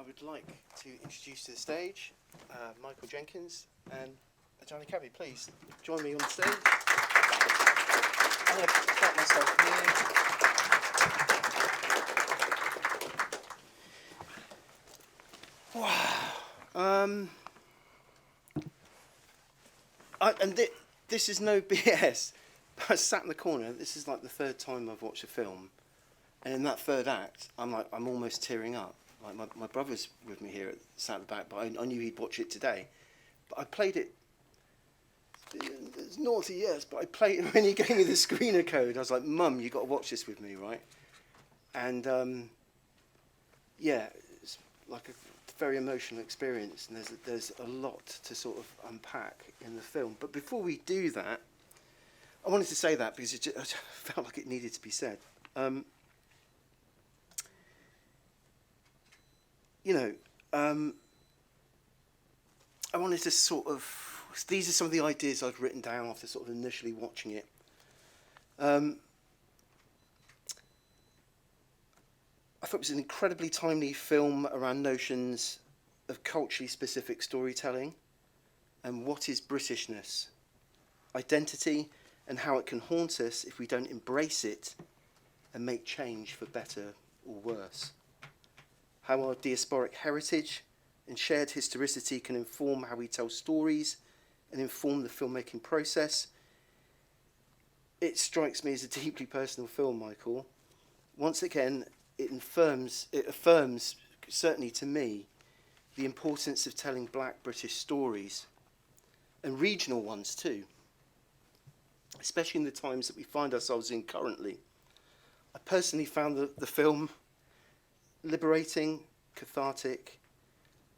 would like to introduce to the stage Michael Jenkins and Ajani Cabey. Please join me on the stage. I'm going to plant myself here. Wow. This is no BS. I sat in the corner. This is like the third time I've watched a film, and in that third act, I'm almost tearing up. Like my brother's with me here, sat at the back, but I knew he'd watch it today. But I played it. It's naughty, yes, but I played it when he gave me the screener code. I was like, "Mum, you got to watch this with me, right?" And yeah, it's like a very emotional experience, and there's a lot to sort of unpack in the film. But before we do that, I wanted to say that because I felt like it needed to be said. I wanted to sort of, these are some of the ideas I'd written down after sort of initially watching it. I thought it was an incredibly timely film around notions of culturally specific storytelling and what is Britishness, identity, and how it can haunt us if we don't embrace it and make change for better or worse. How our diasporic heritage and shared historicity can inform how we tell stories and inform the filmmaking process. It strikes me as a deeply personal film, Michael. Once again, it affirms, certainly to me, the importance of telling Black British stories, and regional ones too, especially in the times that we find ourselves in currently. I personally found the film liberating, cathartic,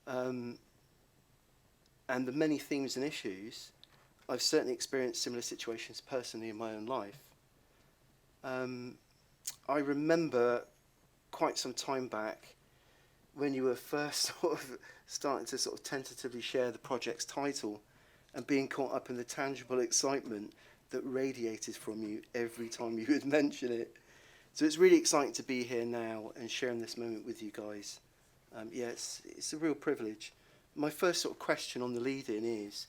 and the many themes and issues. I've certainly experienced similar situations personally in my own life. I remember quite some time back when you were first sort of starting to sort of tentatively share the project's title and being caught up in the tangible excitement that radiated from you every time you would mention it. So it's really exciting to be here now and sharing this moment with you guys. Yeah, it's a real privilege. My first sort of question on the lead-in is,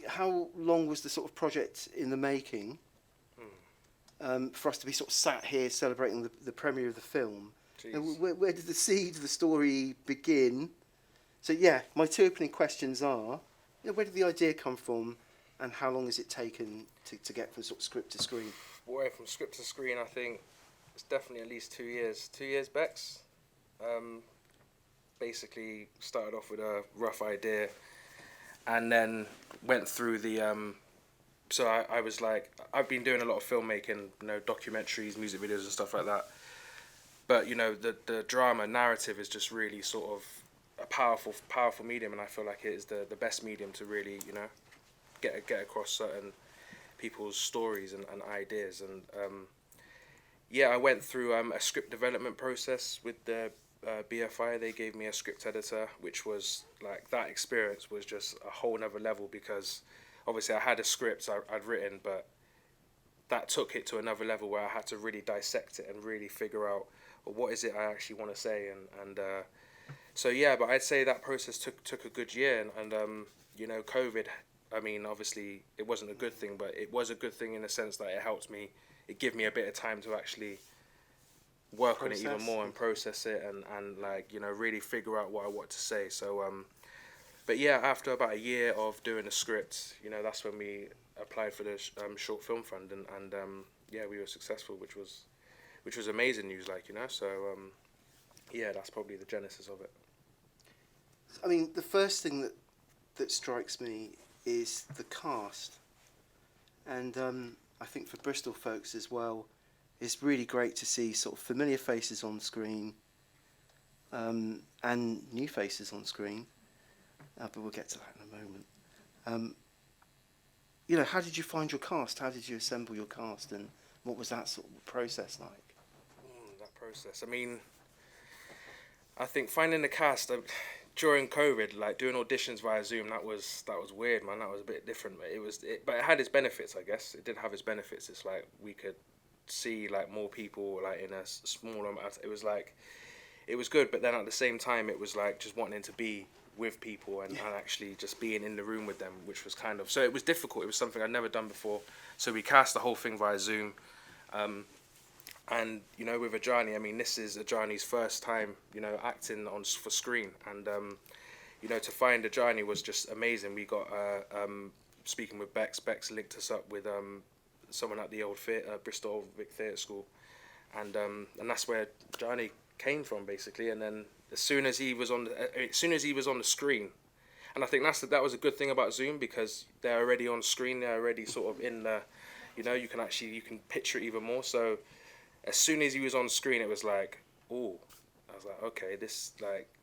how long was the sort of project in the making for us to be sort of sat here celebrating the premiere of the film? And where did the seed of the story begin? So yeah, my two opening questions are, where did the idea come from, and how long has it taken to get from sort of script to screen? Boy, from script to screen, I think it's definitely at least 2 years. 2 years, Bex. Basically started off with a rough idea, and then went through the. So I was like, I've been doing a lot of filmmaking, documentaries, music videos, and stuff like that. But the drama narrative is just really sort of a powerful medium, and I feel like it is the best medium to really get across certain people's stories and ideas. And yeah, I went through a script development process with the BFI. They gave me a script editor, which was like, that experience was just a whole nother level, because obviously I had a script I'd written, but that took it to another level where I had to really dissect it and really figure out, well, what is it I actually want to say. And so yeah, but I'd say that process took a good year. And COVID, I mean, obviously it wasn't a good thing, but it was a good thing in the sense that it helped me. It gave me a bit of time to actually work on it even more and process it and really figure out what I want to say. So but yeah, after about a year of doing the script, that's when we applied for the short film fund, and yeah, we were successful, which was amazing news, so yeah, that's probably the genesis of it. I mean, the first thing that strikes me is the cast, and I think for Bristol folks as well, it's really great to see sort of familiar faces on screen and new faces on screen, but we'll get to that in a moment. How did you find your cast? How did you assemble your cast, and what was that sort of process like? That process, I mean, I think finding the cast during COVID, like doing auditions via Zoom, that was weird, man. That was a bit different, but it had its benefits, I guess. It did have its benefits. It's like we could see like more people like in a smaller amount. It was good, but then at the same time it was like just wanting to be with people and actually just being in the room with them, which was kind of, so it was difficult. It was something I'd never done before. So we cast the whole thing via Zoom. And, you know, with Ajani, I mean, this is Ajani's first time, you know, acting for screen. And, you know, to find Ajani was just amazing. We got, speaking with Bex linked us up with someone at the old Bristol Vic Theatre School. And that's where Ajani came from, basically. And then as soon as he was on the screen, and I think that was a good thing about Zoom, because they're already on screen, they're already sort of in the, you know, you can picture it even more. So as soon as he was on screen, it was like, oh, I was like, okay, this is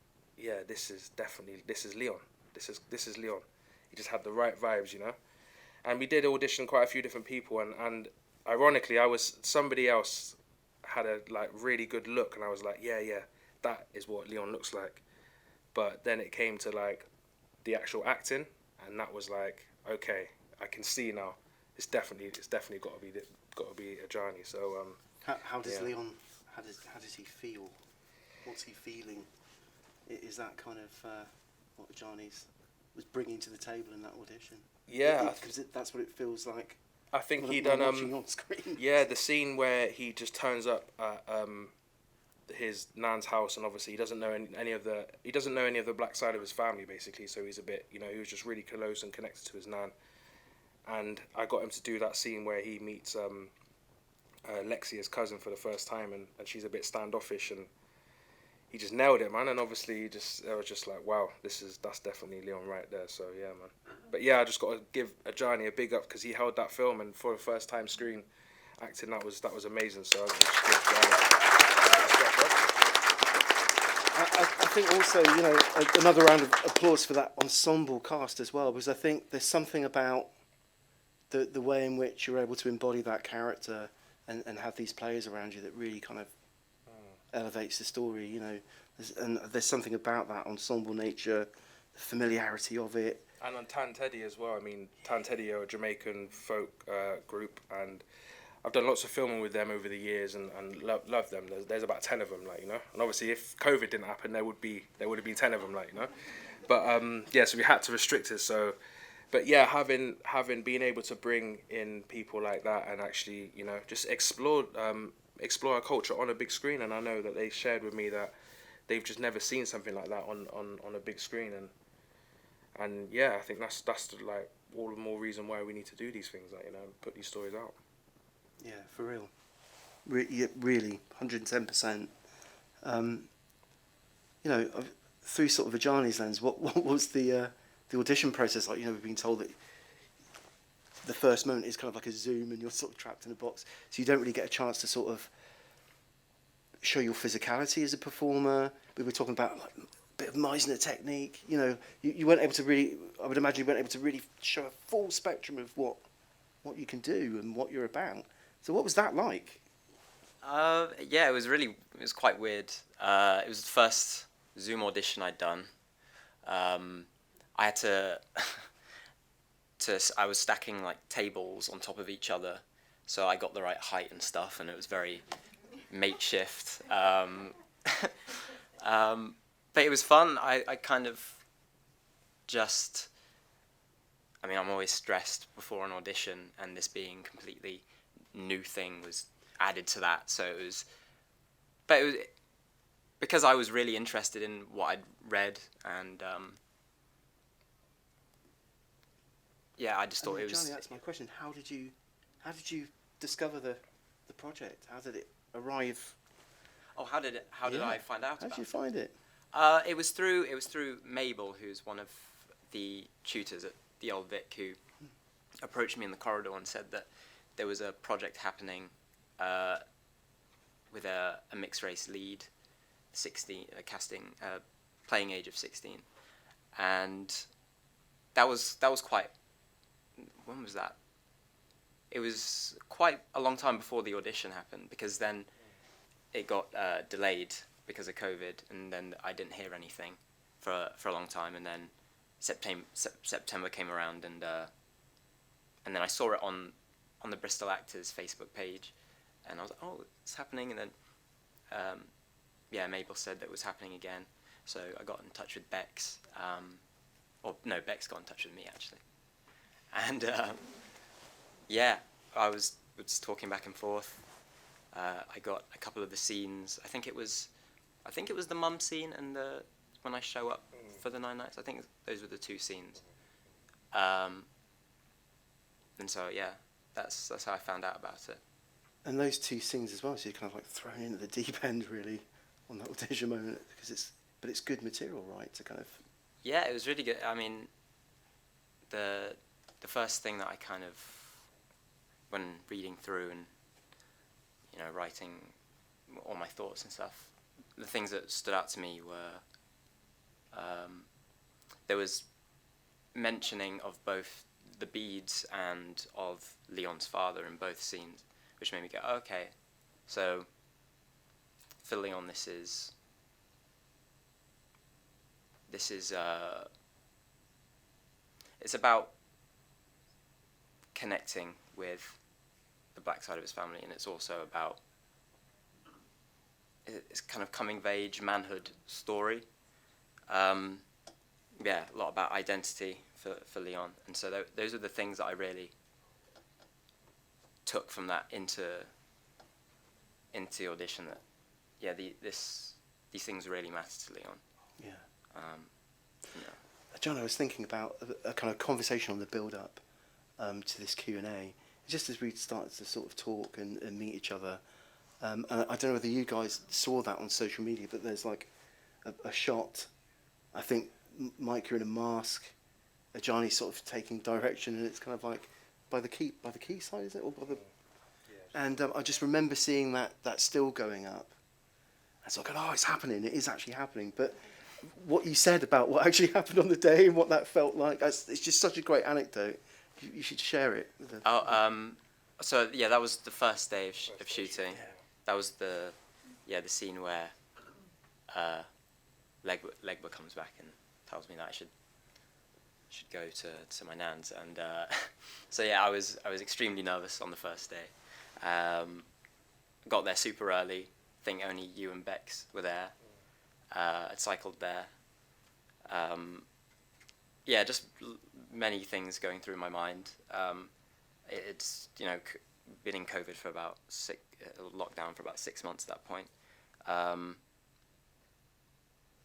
Leon. This is Leon. He just had the right vibes, you know. And we did audition quite a few different people, and ironically, somebody else had a like really good look, and I was like, yeah, that is what Leon looks like. But then it came to like the actual acting, and that was like, okay, I can see now. It's definitely got to be Ajani. So how does Leon? How does he feel? What's he feeling? Is that kind of what Ajani's was bringing to the table in that audition? Yeah, because that's what it feels like. I think he done done on screen. Yeah, the scene where he just turns up at his nan's house, and obviously he doesn't know any of the black side of his family, basically. So he's a bit, you know, he was just really close and connected to his nan. And I got him to do that scene where he meets Lexia's cousin for the first time, and she's a bit standoffish, and he just nailed it, man. And obviously I was just like, wow, that's definitely Leon right there. So yeah, man. But yeah, I just got to give Ajani a big up, because he held that film, and for the first time screen acting, that was amazing. So I just give Ajani. I think also, you know, another round of applause for that ensemble cast as well, because I think there's something about the way in which you're able to embody that character and have these players around you that really kind of elevates the story, you know. There's something about that ensemble nature, the familiarity of it. And on Tan Teddy as well. I mean, Tan Teddy are a Jamaican folk group, and I've done lots of filming with them over the years, and love them. There's about 10 of them, like, you know. And obviously, if COVID didn't happen, there would have been 10 of them, like, you know. But yeah, so we had to restrict it. So, but yeah, having been able to bring in people like that and actually, you know, just explore our culture on a big screen. And I know that they shared with me that they've just never seen something like that on a big screen. And yeah, I think that's like all the more reason why we need to do these things, like, you know, put these stories out. Yeah, for real. Really, 110%. You know, through sort of Ajani's lens, what was the audition process like? You know, we've been told that the first moment is kind of like a Zoom, and you're sort of trapped in a box, so you don't really get a chance to sort of show your physicality as a performer. We were talking about like a bit of Meisner technique. You know, you weren't able to really, I would imagine you weren't able to really show a full spectrum of what you can do and what you're about. So what was that like? Yeah, it was quite weird. It was the first Zoom audition I'd done. I had to I was stacking like tables on top of each other, so I got the right height and stuff, and it was very makeshift. But it was fun. I kind of just, I mean, I'm always stressed before an audition, and this being completely new thing was added to that. So it was because I was really interested in what I'd read, and yeah, I just thought it was. Johnny, that's my question. How did you discover the project? How did it arrive? Oh, how did I find out about it? How did you find it? It was through Mabel, who's one of the tutors at the Old Vic, who approached me in the corridor and said that there was a project happening with a mixed race lead, 16, casting, playing age of 16, and that was quite. When was that? It was quite a long time before the audition happened, because then it got delayed because of COVID, and then I didn't hear anything for a long time, and then September came around, and then I saw it on the Bristol Actors Facebook page, and I was like, oh, it's happening, and then yeah, Mabel said that it was happening again, so I got in touch with Bex, or no, Bex got in touch with me actually, and yeah, I was talking back and forth. I got a couple of the scenes. I think it was the mum scene and the when I show up for the 9 nights. I think those were the 2 scenes. And so yeah, that's how I found out about it. And those 2 scenes as well, so you're kind of like thrown into the deep end really on that audition moment, because it's good material, right? To kind of. Yeah, it was really good. I mean, the first thing that I kind of, when reading through and, you know, writing all my thoughts and stuff, the things that stood out to me were there was mentioning of both the beads and of Leon's father in both scenes, which made me go, okay, so for Leon this is it's about connecting with the black side of his family, and it's also about, it's kind of coming of age manhood story. Yeah, a lot about identity for Leon, and so those are the things that I really took from that into the audition. That yeah, these things really matter to Leon. Yeah. Yeah. John, I was thinking about a kind of conversation on the build-up to this Q&A, just as we started to sort of talk and meet each other. And I don't know whether you guys saw that on social media, but there's like a shot. I think Mike, you're in a mask. Ajani sort of taking direction, and it's kind of like by the quayside, is it, or by the? Yeah. And I just remember seeing that still going up. And so I go, oh, it's happening. It is actually happening. But what you said about what actually happened on the day and what that felt like, it's just such a great anecdote. You should share it. So yeah, that was the first day of shooting. Yeah. That was the scene where Legba comes back and tells me that I should go to my nan's, and so yeah, I was extremely nervous on the first day. Got there super early. I think only you and Bex were there. I cycled there. Yeah, just many things going through my mind. It's, you know, been in COVID for about lockdown for about 6 months at that point.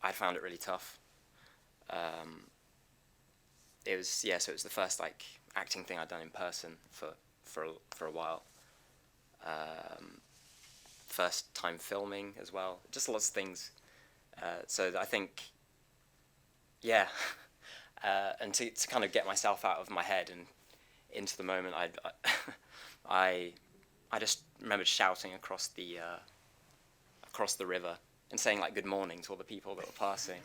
I found it really tough. It was so it was the first like acting thing I'd done in person for a while. First time filming as well. Just lots of things. So I think, yeah, and to kind of get myself out of my head and into the moment, I just remembered shouting across the river and saying like good morning to all the people that were passing,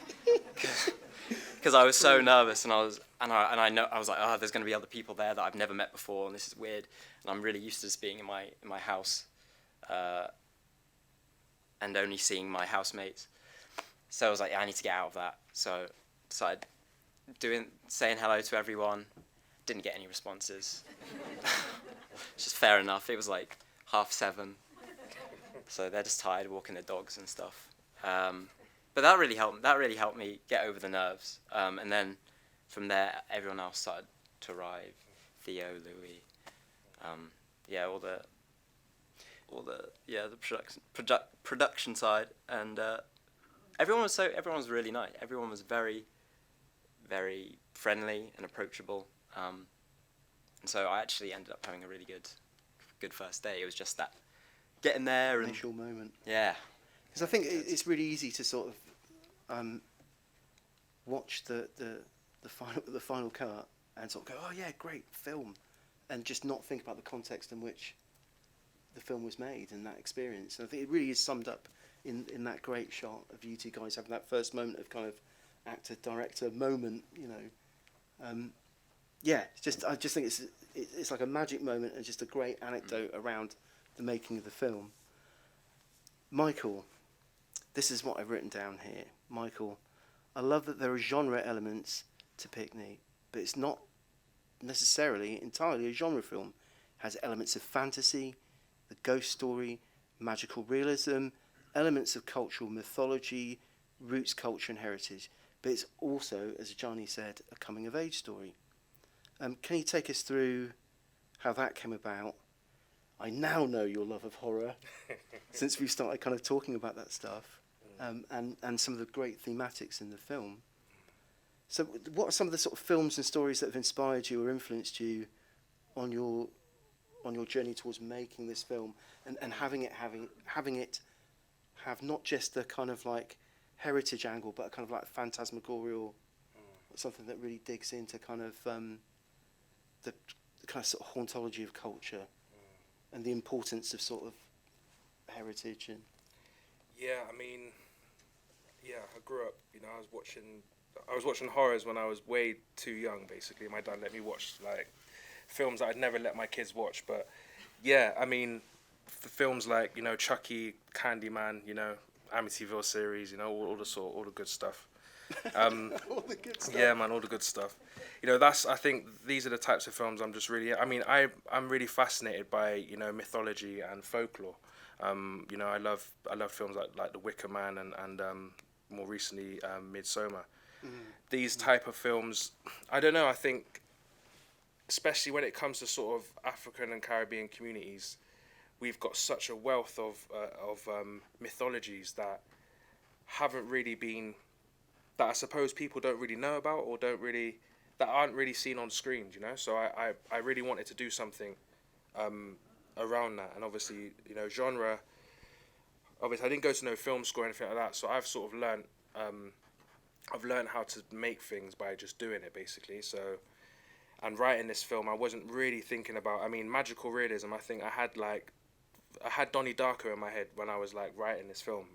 because I was so nervous, and I was like, oh, there's going to be other people there that I've never met before, and this is weird, and I'm really used to just being in my house, and only seeing my housemates. So I was like, yeah, I need to get out of that. So started saying hello to everyone. Didn't get any responses. It's just fair enough. It was like 7:30, so they're just tired walking their dogs and stuff. But that really helped. That really helped me get over the nerves. And then from there, everyone else started to arrive. Theo, Louis, yeah, all the production side, and everyone was really nice. Everyone was very, very friendly and approachable. And so I actually ended up having a really good first day. It was just that getting there and initial moment. Yeah, because I think it's really easy to sort of watch the final cut and sort of go, oh yeah, great film, and just not think about the context in which the film was made and that experience. And I think it really is summed up in that great shot of you two guys having that first moment of kind of actor-director moment, you know. Yeah, I just think it's like a magic moment and just a great anecdote around the making of the film. Michael, this is what I've written down here. Michael, I love that there are genre elements to Pickney, but it's not necessarily entirely a genre film. It has elements of fantasy, the ghost story, magical realism, elements of cultural mythology, roots, culture and heritage. But it's also, as Ajani said, a coming-of-age story. Can you take us through how that came about? I now know your love of horror since we've started kind of talking about that stuff, and some of the great thematics in the film. So what are some of the sort of films and stories that have inspired you or influenced you on your journey towards making this film, and having it have not just the kind of like heritage angle, but a kind of like phantasmagorial, something that really digs into kind of the kind of sort of hauntology of culture and the importance of sort of heritage and. Yeah, I mean, I grew up. I was watching horrors when I was way too young. Basically, my dad let me watch like films that I'd never let my kids watch. But yeah, I mean, films like Chucky, Candyman, Amityville series, all the good stuff. All the good stuff. Yeah, man, all the good stuff. I think these are the types of films I'm just really. I mean, I'm really fascinated by mythology and folklore. I love films like The Wicker Man and more recently Midsommar. These type of films, I don't know. I think, especially when it comes to sort of African and Caribbean communities, we've got such a wealth of mythologies that haven't really been, that I suppose people don't really know about or that aren't really seen on screens, So I really wanted to do something around that, and obviously genre. Obviously, I didn't go to no film school or anything like that, so I've sort of learned how to make things by just doing it, basically. So, and writing this film, I wasn't really thinking about. I mean, magical realism. I think I had Donnie Darko in my head when I was like writing this film.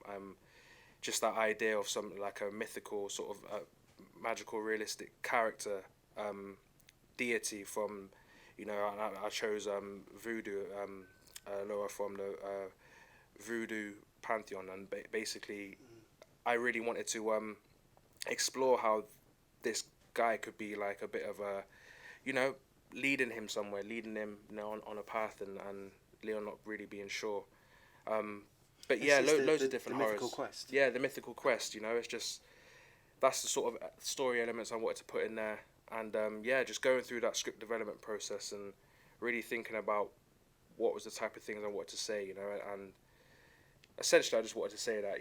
Just that idea of some like a mythical sort of magical realistic character, deity from, I chose voodoo, Loa from the voodoo pantheon, and basically, I really wanted to explore how this guy could be like a bit of a, leading him somewhere, leading him, on a path, and Leon not really being sure. But yeah, loads of different horrors. The mythical quest. Yeah, the mythical quest. It's just that's the sort of story elements I wanted to put in there, and just going through that script development process and really thinking about what was the type of things I wanted to say, and essentially I just wanted to say that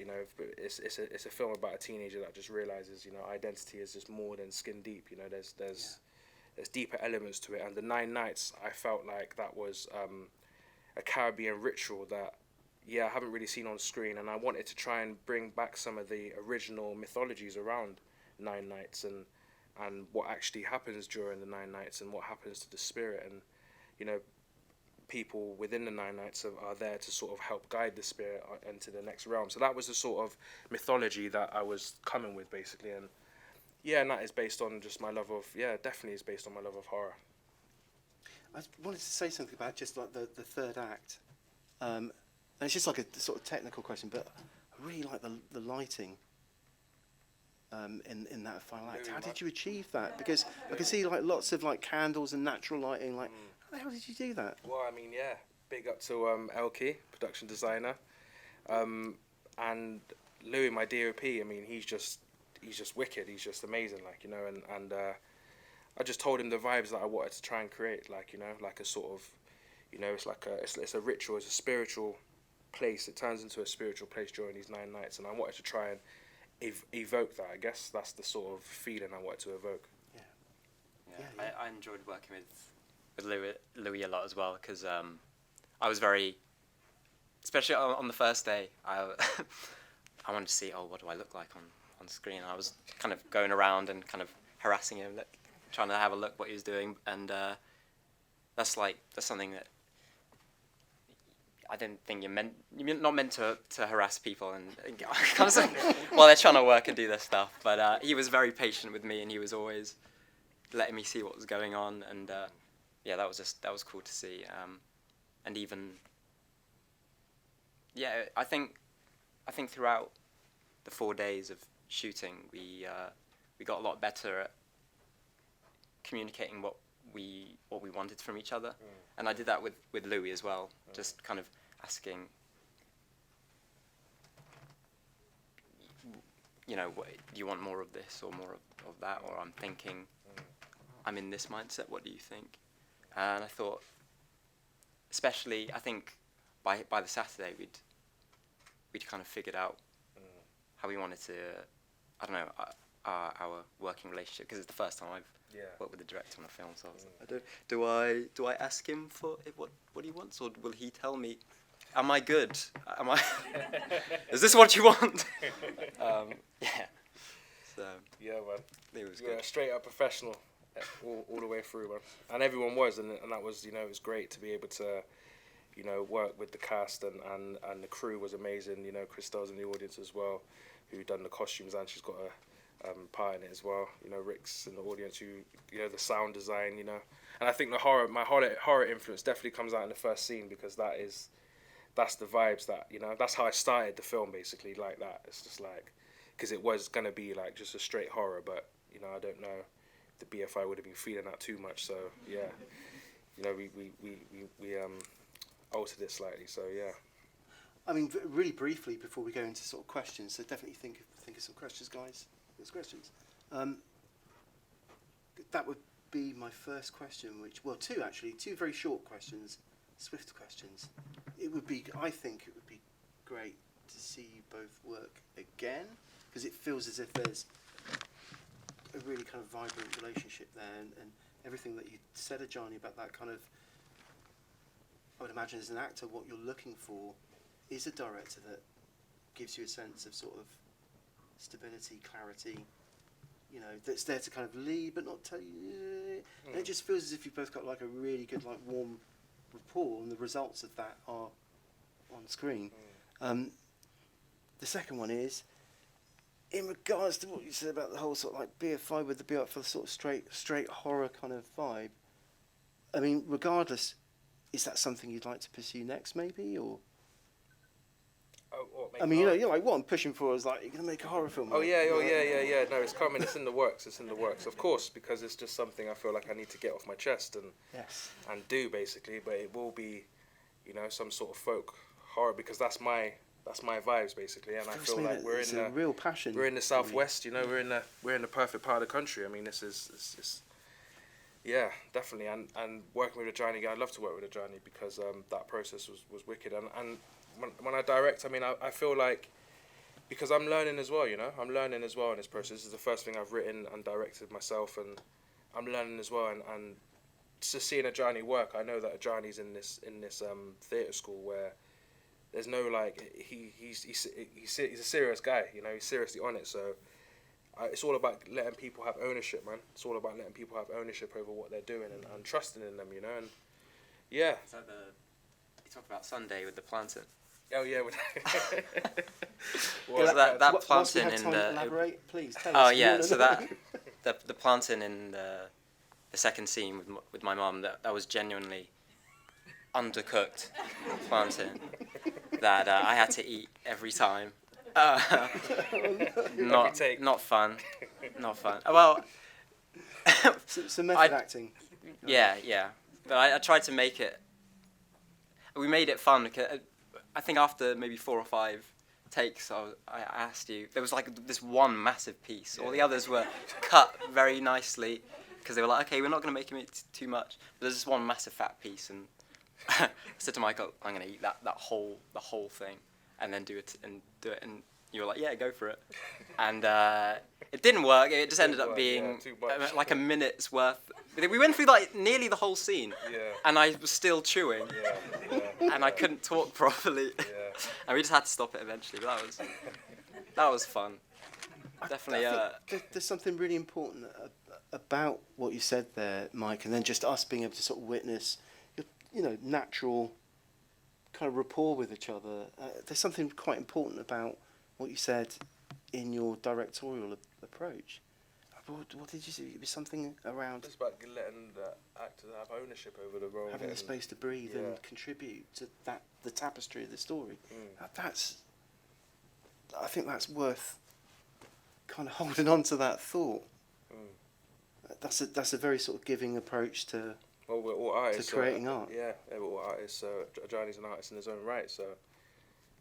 it's a film about a teenager that just realizes identity is just more than skin deep. There's deeper elements to it, and the 9 Nights, I felt like that was a Caribbean ritual that I haven't really seen on screen, and I wanted to try and bring back some of the original mythologies around 9 Nights and what actually happens during the 9 Nights and what happens to the spirit, and people within the 9 Nights are there to sort of help guide the spirit into the next realm. So that was the sort of mythology that I was coming with, basically, and that is based on just my love of definitely is based on my love of horror. I wanted to say something about just like the third act, and it's just like a sort of technical question, but I really like the lighting in that final act. How did you achieve that? Because I can see like lots of like candles and natural lighting. Like, how the hell did you do that? Well, I mean, big up to Elkie, production designer, and Louis, my DOP. I mean, he's just wicked. He's just amazing, like, and I just told him the vibes that I wanted to try and create, like, like a sort of, it's like it's a ritual, it's a spiritual place. It turns into a spiritual place during these 9 Nights, and I wanted to try and evoke that. I guess that's the sort of feeling I wanted to evoke. Yeah. I enjoyed working with Louis a lot as well, because I was very, especially on the first day, I wanted to see, what do I look like on screen? I was kind of going around and kind of harassing him, trying to have a look what he was doing, and that's something that I didn't think you're not meant to harass people and kind of while they're trying to work and do their stuff. But he was very patient with me, and he was always letting me see what was going on, and that was cool to see. And even I think throughout the 4 days of shooting, we got a lot better at communicating what we wanted from each other, and I did that with Louis as well. Just kind of asking, you know, do you want more of this or more of that? Or I'm thinking, I'm in this mindset, what do you think? And I thought, especially, I think by the Saturday, we'd kind of figured out how we wanted to, I don't know, our working relationship, because it's the first time I've worked with a director on a film, so I was like, do I ask him for what he wants, or will he tell me, am I good? Is this what you want? Yeah. So Yeah, man. it was Yeah, good. straight up professional, all the way through, man. And everyone was, and that was, it was great to be able to, work with the cast, and the crew was amazing. Christelle's in the audience as well, who done the costumes, and she's got a part in it as well. Rick's in the audience, who the sound design, and I think my horror influence definitely comes out in the first scene, because that's the vibes that that's how I started the film, basically, like that. It's just like, because it was gonna be like just a straight horror, but I don't know if the BFI would have been feeling that too much. So yeah, we altered it slightly. So yeah. I mean, really briefly before we go into sort of questions, so definitely think of some questions, guys. There's questions. That would be my first question, two very short questions, swift questions. I think it would be great to see you both work again, because it feels as if there's a really kind of vibrant relationship there, and everything that you said, Ajani, about that kind of, I would imagine as an actor, what you're looking for is a director that gives you a sense of sort of stability, clarity, that's there to kind of lead but not tell you. And it just feels as if you've both got like a really good, like, warm rapport, and the results of that are on screen. The second one is, in regards to what you said about the whole sort of like BFI with the BFI for the sort of straight horror kind of vibe. I mean, regardless, is that something you'd like to pursue next, maybe, or? I mean, like what I'm pushing for is like, you're gonna make a horror film. Oh yeah. No, it's coming. It's in the works. Of course, because it's just something I feel like I need to get off my chest and do, basically. But it will be, some sort of folk horror, because that's my vibes, basically. And I feel like we're in a real passion. We're in the southwest. We're in the perfect part of the country. I mean, yeah, definitely. And working with Ajani, I'd love to work with Ajani, because that process was wicked. And when I direct, I mean, I feel like, because I'm learning as well, I'm learning as well in this process. This is the first thing I've written and directed myself, and I'm learning as well. And just seeing Ajani work, I know that Ajani's in this theatre school where there's no, like, he's a serious guy, he's seriously on it. So it's all about letting people have ownership, man. It's all about letting people have ownership over what they're doing, and trusting in them, and yeah. So you talk about Sunday with the plantain. Oh yeah. So that plantain in the. Elaborate, please. Tell Oh us. yeah, so that the plantain in the second scene with my mum, that was genuinely undercooked plantain that I had to eat every time. Not fun. Well, some method acting. Yeah. But I tried to make it. We made it fun, because I think after maybe 4 or 5 takes, I asked you. There was like this one massive piece. All the others were cut very nicely, because they were like, okay, we're not going to make him eat too much. But there's this one massive fat piece, and I said to Michael, I'm going to eat the whole thing, and then do it. And you were like, yeah, go for it. And it didn't work. It just ended up being like a minute's worth. We went through like nearly the whole scene, and I was still chewing, and I couldn't talk properly, and we just had to stop it eventually. But that was fun. Definitely. I think there's something really important about what you said there, Mike, and then just us being able to sort of witness, natural kind of rapport with each other. There's something quite important about what you said in your directorial approach. What did you say? It was something around just about letting the actor have ownership over the role, having the space to breathe and contribute to the tapestry of the story. I think that's worth kind of holding on to that thought. That's a very sort of giving approach to Well, we're all artists. to creating art. Yeah, we're all artists. So Ajani's an artist in his own right. So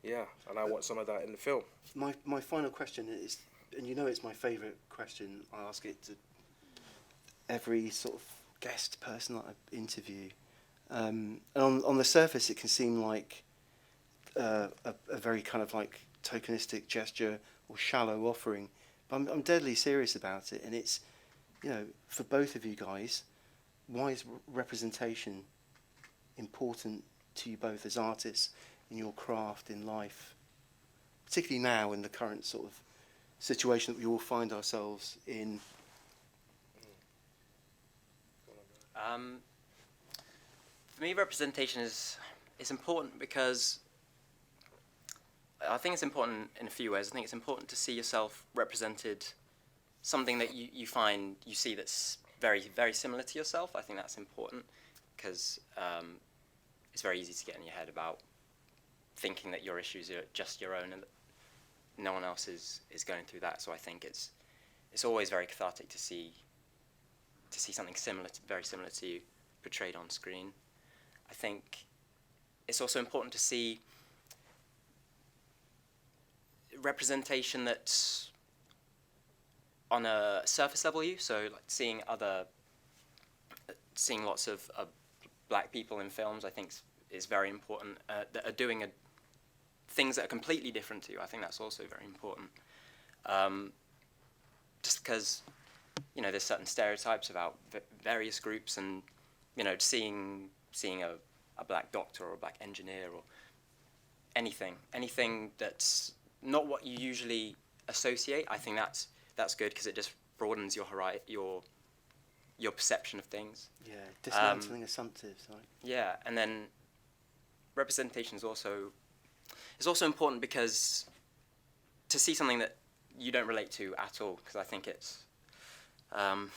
yeah, and I want some of that in the film. My final question is, and you know it's my favourite question, I ask it to every sort of guest person that I interview. And on the surface it can seem like a very kind of like tokenistic gesture or shallow offering, but I'm deadly serious about it, and it's, you know, for both of you guys, why is representation important to you both as artists in your craft, in life, particularly now in the current sort of situation that we all find ourselves in? For me, representation is important because I think it's important in a few ways. I think it's important to see yourself represented, something that you see that's very, very similar to yourself. I think that's important because it's very easy to get in your head about thinking that your issues are just your own and that no one else is going through that. So I think it's always very cathartic to see something very similar to you portrayed on screen. I think it's also important to see representation that's on a surface level so like seeing lots of black people in films, I think is very important, that are doing things that are completely different to you. I think that's also very important, just because, you know, there's certain stereotypes about various groups, and, you know, seeing a black doctor or a black engineer or anything that's not what you usually associate. I think that's good because it just broadens your perception of things. Yeah, dismantling assumptives, right? Yeah, and then representation is also important because to see something that you don't relate to at all, because I think it's I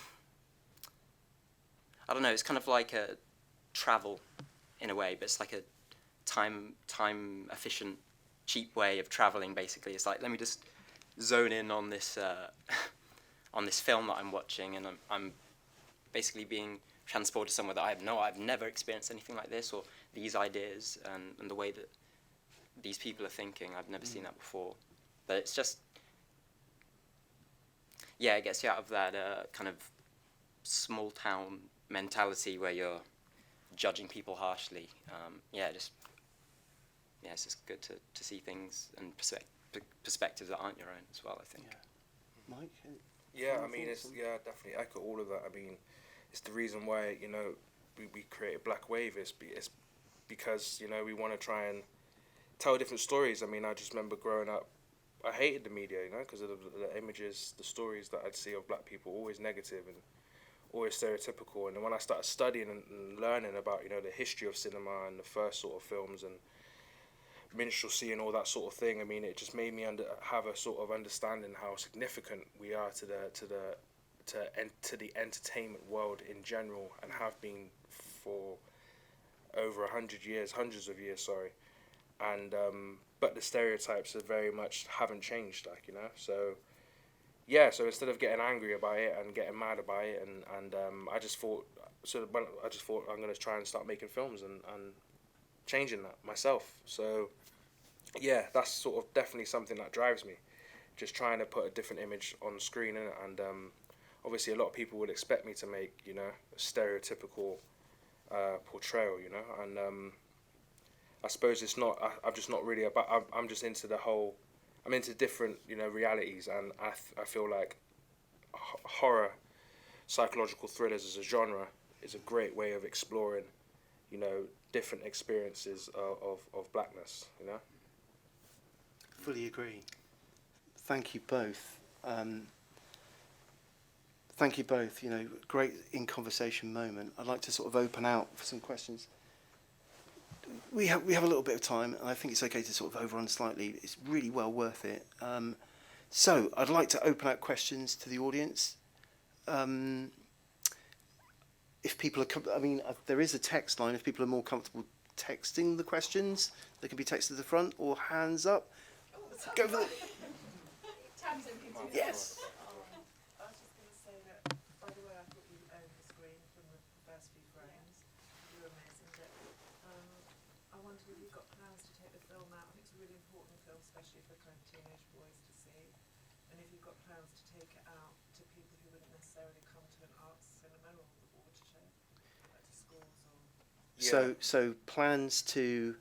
don't know, it's kind of like a travel in a way, but it's like a time efficient, cheap way of traveling. Basically, it's like, let me just zone in on this on this film that I'm watching, and I'm basically being transported somewhere that I've never experienced anything like this, or these ideas and the way that these people are thinking. I've never seen that before, but it's just, yeah, it gets you out of that kind of small town mentality where you're judging people harshly. It's just good to see things and perspectives that aren't your own as well, I think. Yeah. Mike? Yeah, I mean, definitely echo all of that. I mean, it's the reason why, you know, we created Blak Wave is because, you know, we want to try and tell different stories. I mean, I just remember growing up, I hated the media, you know, because of the images, the stories that I'd see of black people, always negative and always stereotypical. And then when I started studying and learning about, you know, the history of cinema and the first sort of films and minstrelsy and all that sort of thing, I mean, it just made me have a sort of understanding how significant we are to the entertainment world in general, and have been for over 100 years, hundreds of years, sorry. And but the stereotypes are very much haven't changed, like, you know. So yeah, so instead of getting angry about it and getting mad about it, and I just thought I'm gonna try and start making films and changing that myself. So yeah, that's sort of definitely something that drives me, just trying to put a different image on screen, and obviously a lot of people would expect me to make, you know, a stereotypical portrayal, you know, and I suppose it's not. I'm just not really about. I'm just into the whole. I'm into different, you know, realities, and I feel like horror, psychological thrillers as a genre is a great way of exploring, you know, different experiences of blackness, you know. Fully agree. Thank you both. Thank you both. You know, great in conversation moment. I'd like to sort of open out for some questions. We have a little bit of time, and I think it's okay to sort of overrun slightly. It's really well worth it. So I'd like to open out questions to the audience. If people are, there is a text line. If people are more comfortable texting the questions, they can be texted to the front or hands up. Go for it. Yes. I was just going to say that, by the way, I thought you owned the screen from the first few frames. film out. I think it's a really important film, especially for kind of teenage boys to see. And if you've got plans to take it out to people who wouldn't necessarily come to an arts cinema or to show, like to schools or. So plans to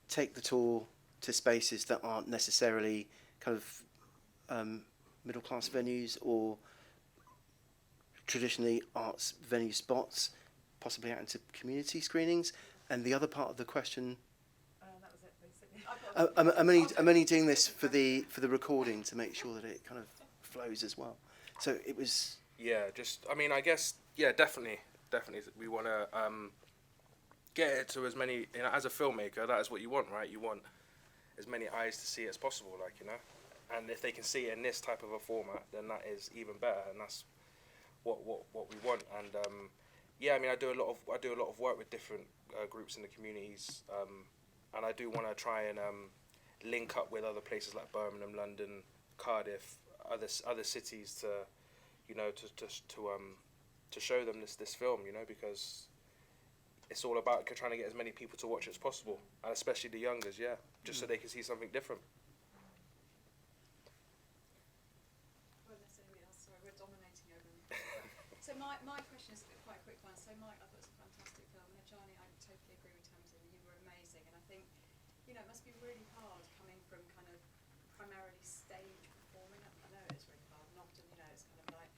take the tour to spaces that aren't necessarily kind of middle class venues or traditionally arts venue spots, possibly out into community screenings. And the other part of the question, That was it basically. I'm only doing this for the recording to make sure that it kind of flows as well. So it was. Yeah, just, I mean, I guess, yeah, definitely. We want to get it to as many, you know, as a filmmaker, that is what you want, right? You want as many eyes to see it as possible, like, you know? And if they can see it in this type of a format, then that is even better, and that's what we want. And yeah, I mean, I do a lot of work with different groups in the communities, and I do want to try and link up with other places like Birmingham, London, Cardiff, other cities to, you know, to show them this film, you know, because it's all about trying to get as many people to watch it as possible, and especially the youngers, yeah, just so they can see something different. Well, let's anybody else. Sorry, we're dominating over them. So my question is quite a quick one. So Mike, I thought it was a fantastic film, and Ajani, I totally agree with Tamsin. You were amazing, and I think, you know, it must be really hard coming from kind of primarily stage performing. I know it's really hard, and often, you know, it's kind of like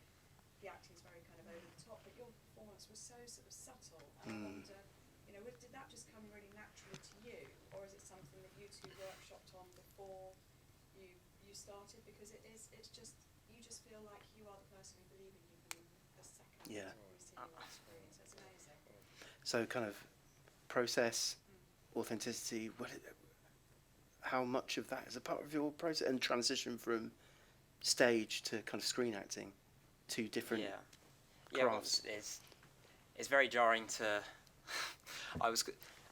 the acting's very kind of over the top, but your performance was so sort of subtle. And I wonder, you know, did that just come really naturally to you, or is it something that you two workshopped on before you started? Because it's just, you just feel like you are the person who believe in you from the second you see you on screen. So it's amazing. So kind of process, authenticity. How much of that is a part of your process, and transition from stage to kind of screen acting, two different crafts? Yeah, it's very jarring to. I was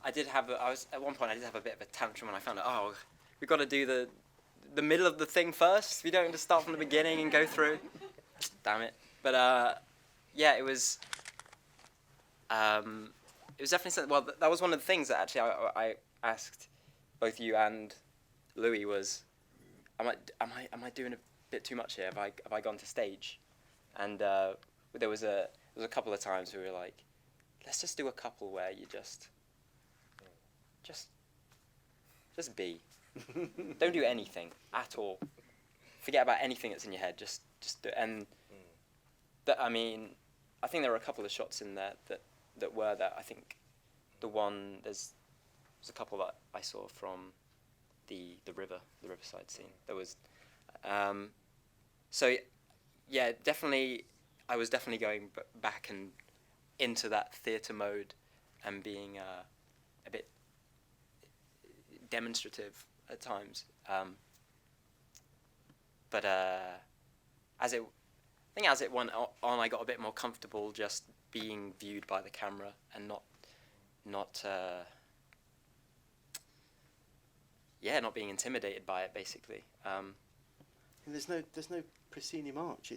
at one point I did have a bit of a tantrum when I found out. Oh, we've got to do the middle of the thing first. We don't just start from the beginning and go through. Damn it! But yeah, it was definitely something. Well, that was one of the things that actually I asked both you and Louis was, am I doing a bit too much here? Have I gone to stage? And there was a couple of times we were like, let's just do a couple where you just be. Don't do anything at all. Forget about anything that's in your head. Just do it. And that, I mean, I think there were a couple of shots in there that were that. I think there's a couple that I saw from the riverside scene. There was so yeah, definitely I was definitely going back and into that theatre mode and being a bit demonstrative at times, but as it went on, I got a bit more comfortable just being viewed by the camera and not being intimidated by it, basically. And there's no proscenium arch.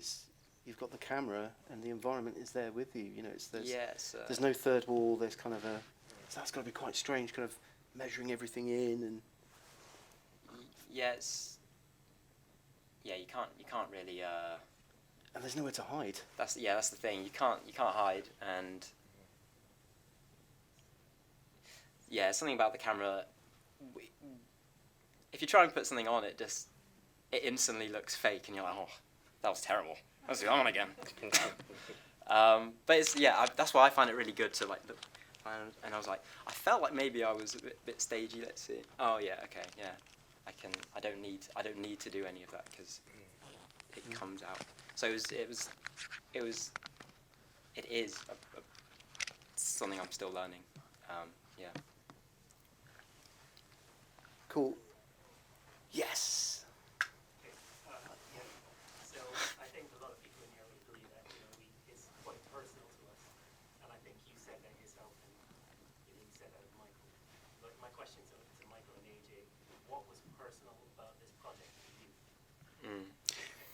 You've got the camera and the environment is there with you. You know, there's no third wall. There's kind of so that's got to be quite strange, kind of measuring everything in and. Yes. Yeah, you can't really. And there's nowhere to hide. That's the thing. You can't hide, and yeah, something about the camera. If you try and put something on it, it instantly looks fake, and you're like, oh, that was terrible. Let's do that one again. But it's that's why I find it really good to like look. And I was like, I felt like maybe I was a bit stagey. Let's see. Oh yeah, okay, yeah. I don't need to do any of that because it comes out. So it is something I'm still learning. Yeah. Cool. Yes. So I think a lot of people in here would agree that it's quite personal to us, and I think you said that yourself, and you said that of Michael. But my question to Michael and AJ: what was personal about this project for you?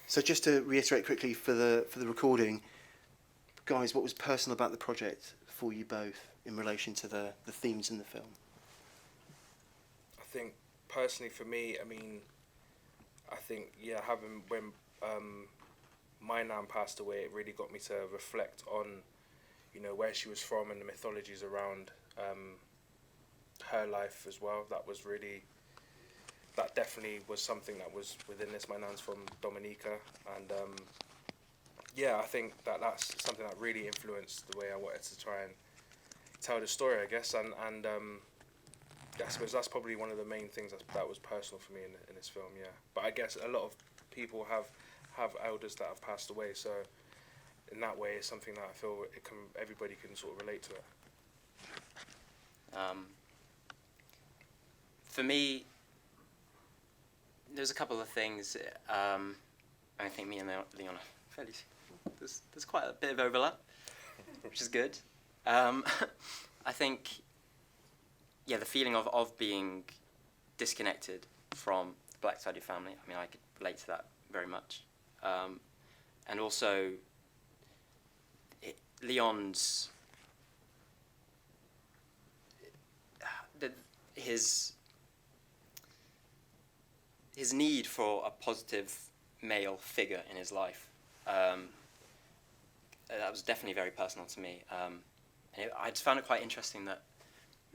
So just to reiterate quickly for the recording, guys, what was personal about the project for you both in relation to the themes in the film? I think personally for me, I mean, I think, yeah, having, when my nan passed away, it really got me to reflect on, you know, where she was from and the mythologies around her life as well. That definitely was something that was within this. My nan's from Dominica, and yeah, I think that's something that really influenced the way I wanted to try and tell the story, I guess, and I suppose that's probably one of the main things that was personal for me in this film, yeah. But I guess a lot of people have elders that have passed away, so in that way, it's something that I feel everybody can sort of relate to it. For me, there's a couple of things. I think me and Leon are fairly. There's quite a bit of overlap, which is good. I think, yeah, the feeling of being disconnected from the black side of your family. I mean, I could relate to that very much, and also Leon's his need for a positive male figure in his life. That was definitely very personal to me. And I just found it quite interesting that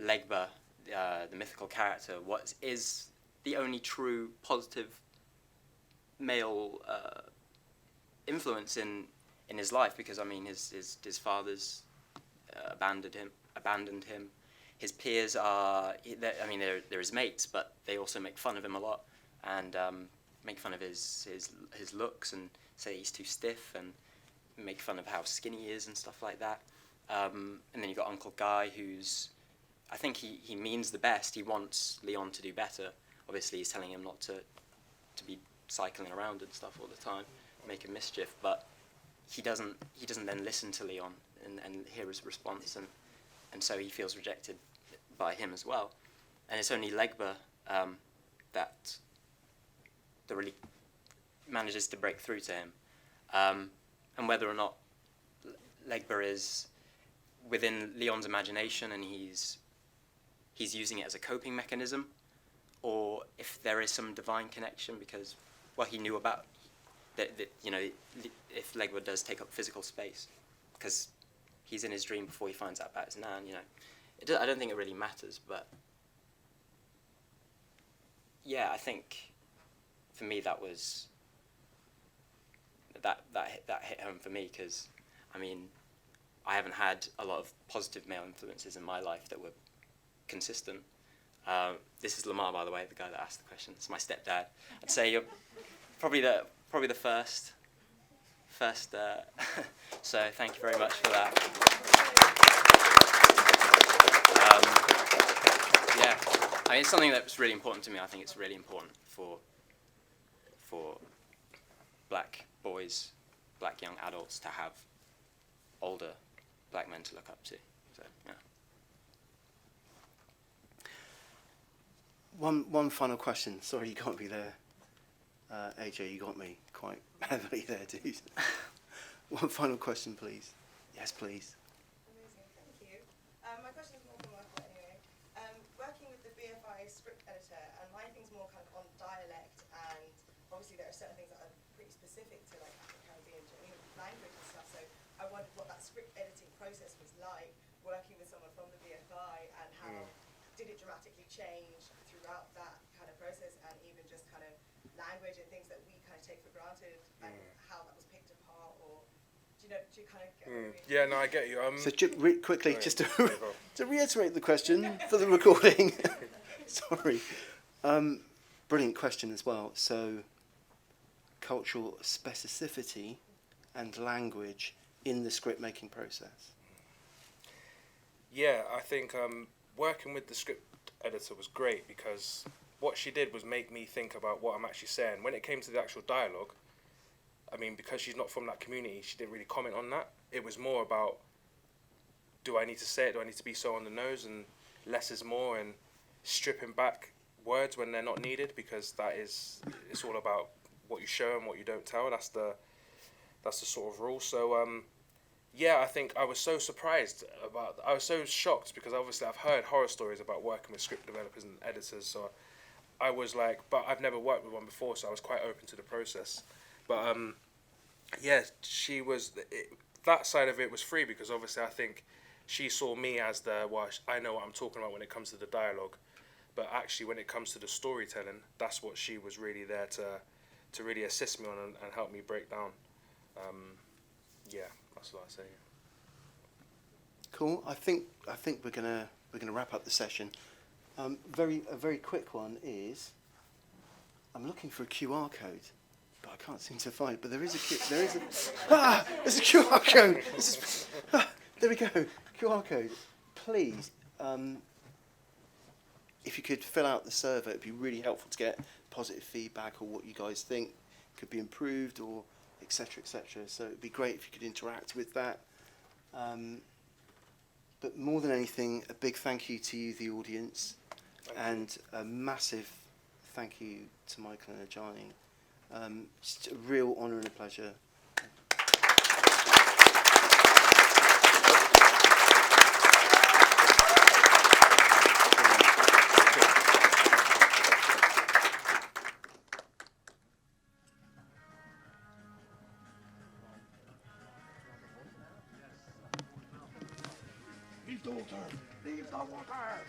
Legba, the mythical character, is the only true positive male influence in his life, because I mean his fathers abandoned him. His peers are, I mean, they're his mates, but they also make fun of him a lot, and make fun of his looks and say he's too stiff, and make fun of how skinny he is and stuff like that. And then you've got Uncle Guy, who's, I think he means the best. He wants Leon to do better. Obviously, he's telling him not to be cycling around and stuff all the time, making mischief. But he doesn't then listen to Leon and hear his response, and so he feels rejected by him as well. And it's only Legba that really manages to break through to him. And whether or not Legba is within Leon's imagination and he's using it as a coping mechanism, or if there is some divine connection, because, well, he knew about that, you know, if Legba does take up physical space, because he's in his dream before he finds out about his nan, you know. I don't think it really matters, but yeah, I think for me that was that hit home for me, because I mean, I haven't had a lot of positive male influences in my life that were consistent. This is Lamar, by the way, the guy that asked the question. It's my stepdad. I'd say you're probably the first. So thank you very much for that. Yeah, I mean, it's something that's really important to me. I think it's really important for black boys, black young adults, to have older black men to look up to. So yeah. One final question. Sorry, you can't be there. AJ, you got me quite heavily there, dude. One final question, please. Yes, please. Amazing, thank you. My question is more for Michael anyway. Working with the BFI script editor, and my thing's more kind of on dialect, and obviously there are certain things that are pretty specific to like Afro-Caribbean language and stuff, so I wondered what that script editing process was like, working with someone from the BFI, and how did it dramatically change throughout that kind of process, and even just kind of language and things that we kind of take for granted, and how that was picked apart, or do you kind of get Yeah, no, I get you. So quickly, sorry, just there you go. to reiterate the question for the recording. Sorry. Brilliant question as well. So, cultural specificity and language in the script making process. Yeah, I think working with the script editor was great, because what she did was make me think about what I'm actually saying. When it came to the actual dialogue, I mean, because she's not from that community, she didn't really comment on that. It was more about, do I need to say it? Do I need to be so on the nose? And less is more, and stripping back words when they're not needed, because it's all about what you show and what you don't tell. That's the sort of rule. So yeah, I think I was so shocked, because obviously I've heard horror stories about working with script developers and editors. So I was like, but I've never worked with one before, so I was quite open to the process. But yeah, she was, that side of it was free, because obviously I think she saw me as the, well, I know what I'm talking about when it comes to the dialogue, but actually when it comes to the storytelling, that's what she was really there to really assist me on and help me break down. Yeah, that's what I say. Cool. I think we're gonna wrap up the session. A very quick one is, I'm looking for a QR code, but I can't seem to find it. But there's a QR code. There we go. QR code. Please, if you could fill out the survey, it'd be really helpful to get positive feedback or what you guys think could be improved, or etc. etc. So it'd be great if you could interact with that. But more than anything, a big thank you to you, the audience, and a massive thank you to Michael and Ajani. Just a real honour and a pleasure. Leave the water! Leave the water!